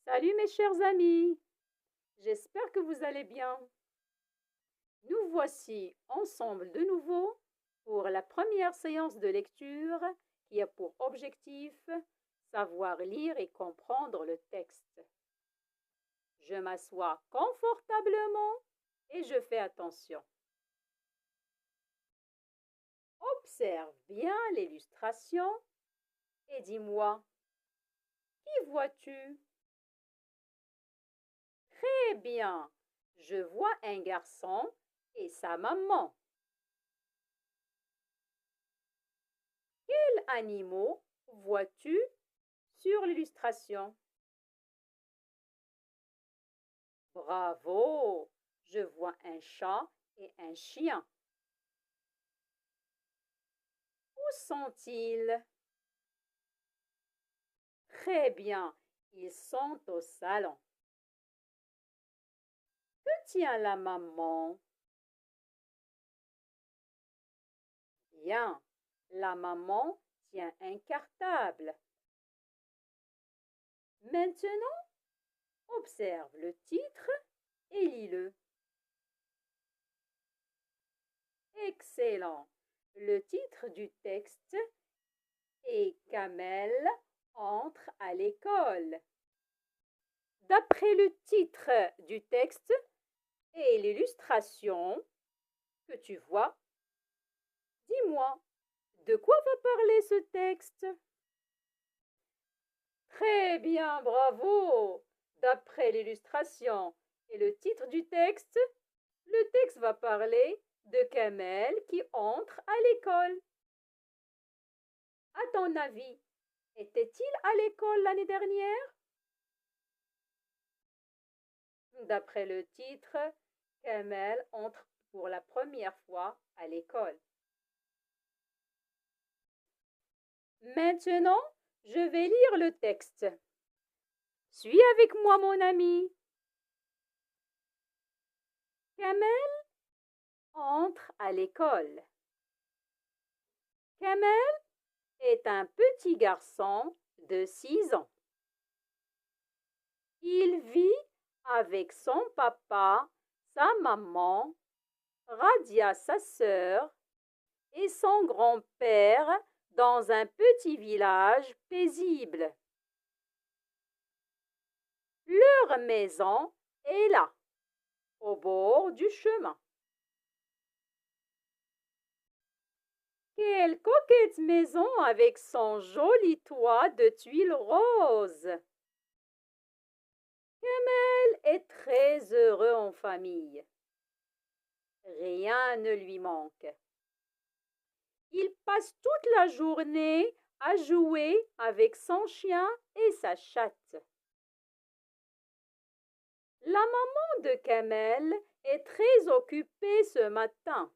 Salut mes chers amis, j'espère que vous allez bien. Nous voici ensemble de nouveau pour la première séance de lecture qui a pour objectif savoir lire et comprendre le texte. Je m'assois confortablement et je fais attention. Observe bien l'illustration et dis-moi, qui vois-tu? Très bien, je vois un garçon et sa maman. Quels animaux vois-tu sur l'illustration? Bravo! Je vois un chat et un chien. Où sont-ils? Très bien, ils sont au salon. Que tient la maman? Bien, la maman tient un cartable. Maintenant, observe le titre et lis-le. Excellent. Le titre du texte est Kamel entre à l'école. D'après le titre du texte et l'illustration que tu vois, dis-moi, de quoi va parler ce texte? Très bien, bravo! D'après l'illustration et le titre du texte, le texte va parler de Kamel qui entre à l'école. À ton avis, était-il à l'école l'année dernière? D'après le titre, Kamel entre pour la première fois à l'école. Maintenant, je vais lire le texte. Suis avec moi, mon ami. Kamel entre à l'école. Kamel est un petit garçon de 6 ans. Il vit avec son papa, sa maman, Radia, sa sœur, et son grand-père dans un petit village paisible. Leur maison est là, au bord du chemin. Quelle coquette maison avec son joli toit de tuiles roses. Kamel est très heureux en famille. Rien ne lui manque. Il passe toute la journée à jouer avec son chien et sa chatte. La maman de Kamel est très occupée ce matin.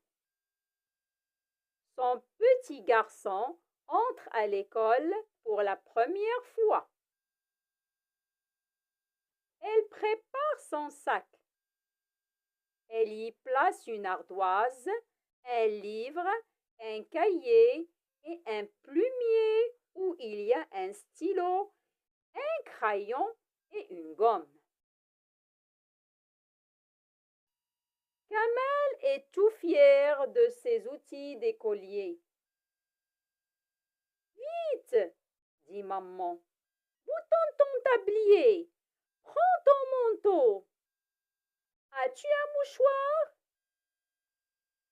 Son petit garçon entre à l'école pour la première fois. Elle prépare son sac. Elle y place une ardoise, un livre, un cahier et un plumier où il y a un stylo, un crayon et une gomme. Kamel est tout fier de ses outils d'écolier. Vite, dit maman, boutonne ton tablier, prends ton manteau. As-tu un mouchoir?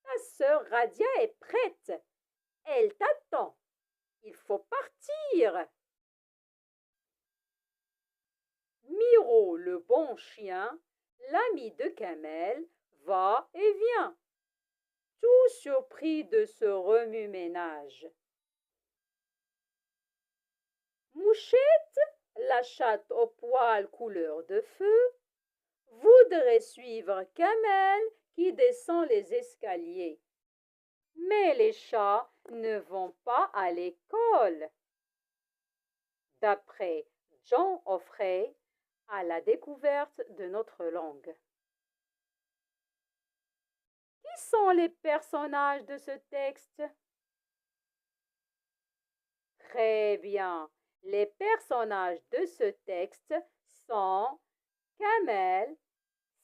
Ta sœur Radia est prête. Elle t'attend. Il faut partir. Miro, le bon chien, l'ami de Kamel, va et vient, tout surpris de ce remue-ménage. Mouchette, la chatte au poil couleur de feu, voudrait suivre Kamel qui descend les escaliers. Mais les chats ne vont pas à l'école. D'après Jean Offray, à la découverte de notre langue. Qui sont les personnages de ce texte? Très bien. Les personnages de ce texte sont Kamel,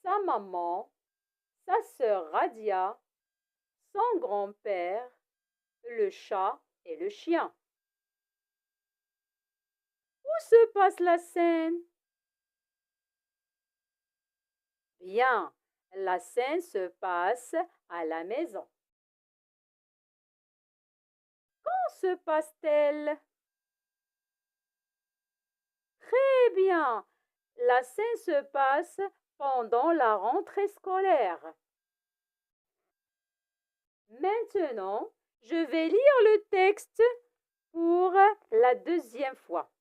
sa maman, sa sœur Radia, son grand-père, le chat et le chien. Où se passe la scène? Bien, la scène se passe à la maison. Quand se passe-t-elle? Très bien, la scène se passe pendant la rentrée scolaire. Maintenant, je vais lire le texte pour la deuxième fois.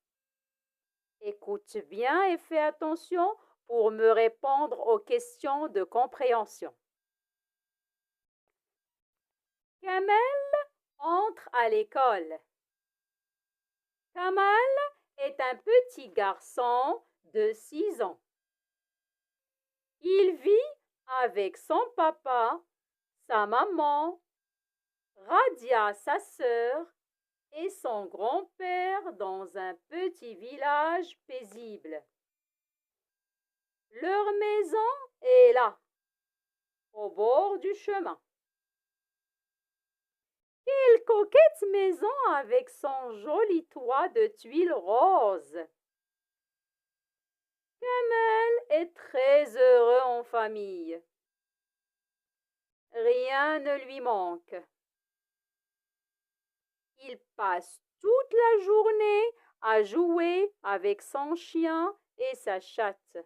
Écoute bien et fais attention pour me répondre aux questions de compréhension. Kamel entre à l'école. Kamal est un petit garçon de 6 ans. Il vit avec son papa, sa maman, Radia, sa sœur, et son grand-père dans un petit village paisible. Leur maison est là, au bord du chemin. Quelle coquette maison avec son joli toit de tuiles roses. Kamel est très heureux en famille. Rien ne lui manque. Il passe toute la journée à jouer avec son chien et sa chatte.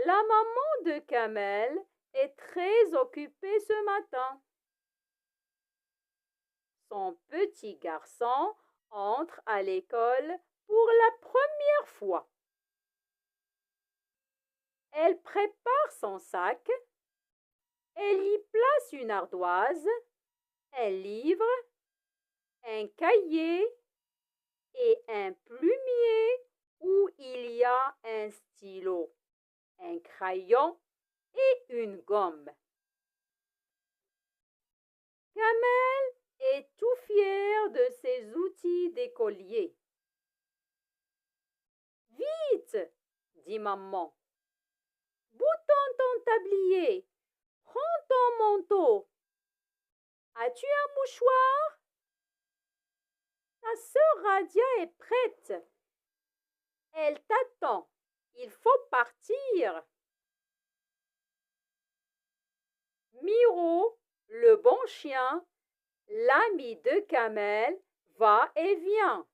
La maman de Kamel est très occupée ce matin. Son petit garçon entre à l'école pour la première fois. Elle prépare son sac, elle y place une ardoise, un livre, un cahier et un plumier où il y a un stylo, un crayon et une gomme. Kamel est tout fier de ses outils d'écolier. Vite, dit maman. Boutonne ton tablier, prends ton manteau. As-tu un mouchoir? Ta sœur Radia est prête. Elle t'attend. Il faut partir. Miro, le bon chien, l'ami de Kamel, va et vient,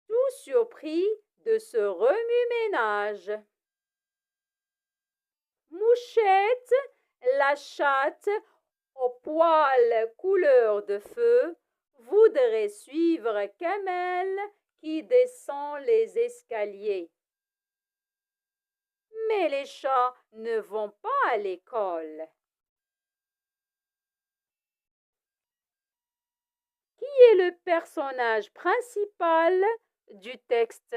tout surpris de ce remue-ménage. Mouchette, la chatte au poil couleur de feu, voudrait suivre Kamel qui descend les escaliers. Mais les chats ne vont pas à l'école. Qui est le personnage principal du texte?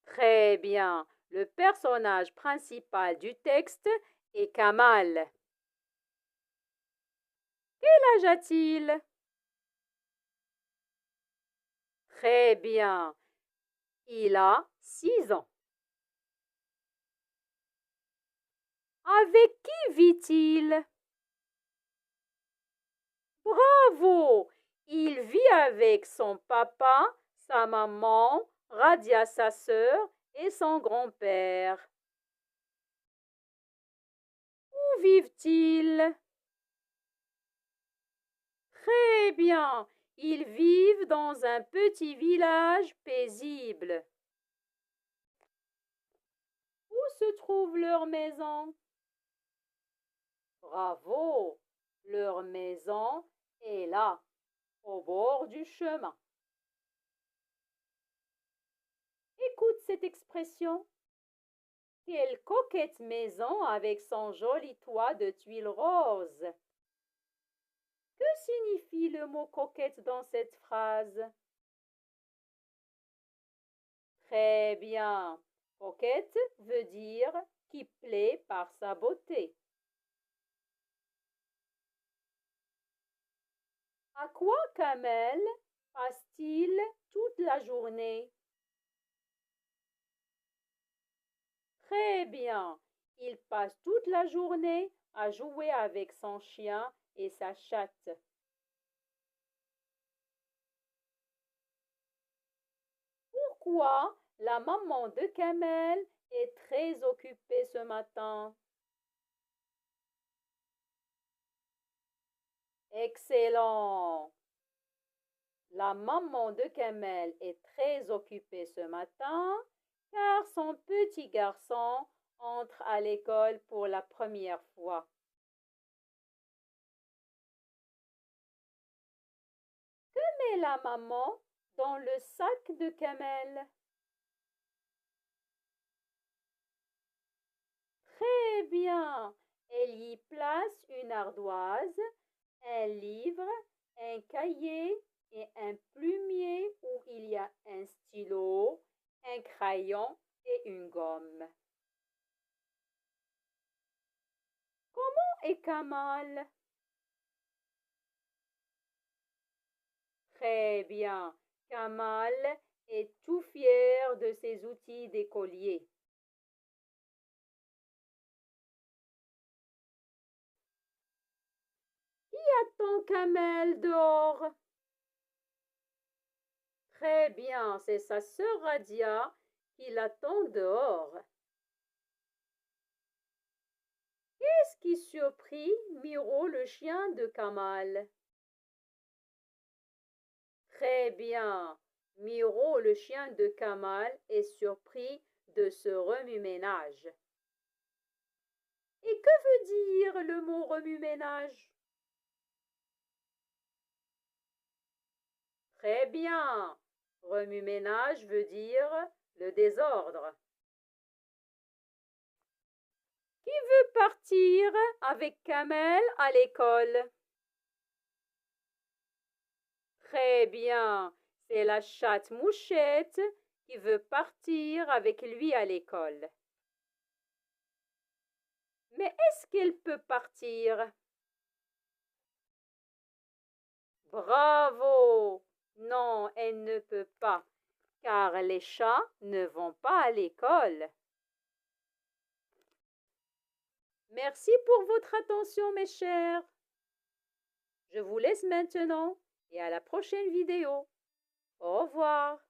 Très bien. Le personnage principal du texte est Kamal. Quel âge a-t-il? Très bien. Il a 6 ans. Avec qui vit-il? Bravo! Il vit avec son papa, sa maman, Radia, sa sœur, et son grand-père. Où vivent-ils? Très bien. Ils vivent dans un petit village paisible. Où se trouve leur maison? Bravo! Leur maison est là, au bord du chemin. Écoute cette expression. Quelle coquette maison avec son joli toit de tuiles roses. Que signifie le mot coquette dans cette phrase? Très bien. Coquette veut dire qui plaît par sa beauté. À quoi Kamel fait-il toute la journée? Très bien. Il passe toute la journée à jouer avec son chien et sa chatte. Pourquoi la maman de Kamel est très occupée ce matin? Excellent. La maman de Kamel est très occupée ce matin car son petit garçon entre à l'école pour la première fois. Que met la maman dans le sac de Kamel? Très bien. Elle y place une ardoise, un livre, un cahier et un plumier où il y a un stylo, un crayon et une gomme. Comment est Kamal? Très bien. Kamal est tout fier de ses outils d'écolier. Qui attend Kamel dehors? Très bien, c'est sa sœur Radia qui l'attend dehors. Qu'est-ce qui surprit Miro, le chien de Kamal? Très bien. Miro, le chien de Kamal, est surpris de ce remue-ménage. Et que veut dire le mot remue-ménage? Très bien. Remue-ménage veut dire le désordre. Qui veut partir avec Kamel à l'école? Très bien. C'est la chatte Mouchette qui veut partir avec lui à l'école. Mais est-ce qu'elle peut partir? Bravo! Non, elle ne peut pas, car les chats ne vont pas à l'école. Merci pour votre attention, mes chers. Je vous laisse maintenant et à la prochaine vidéo. Au revoir.